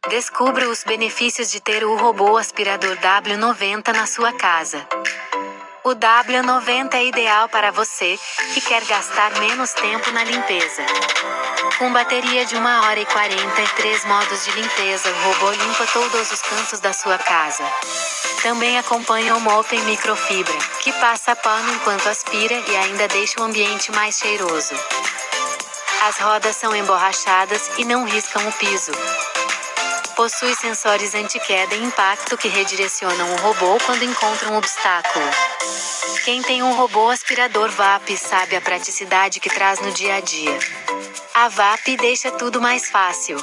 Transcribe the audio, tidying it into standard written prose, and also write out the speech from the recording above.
Descubra os benefícios de ter o robô aspirador W90 na sua casa. O W90 é ideal para você, que quer gastar menos tempo na limpeza. Com bateria de 1 hora e 40 e 3 modos de limpeza, o robô limpa todos os cantos da sua casa. Também acompanha o mop em microfibra, que passa pano enquanto aspira e ainda deixa o ambiente mais cheiroso. As rodas são emborrachadas e não riscam o piso. Possui sensores anti-queda e impacto que redirecionam o robô quando encontra um obstáculo. Quem tem um robô aspirador VAP sabe a praticidade que traz no dia a dia. A VAP deixa tudo mais fácil.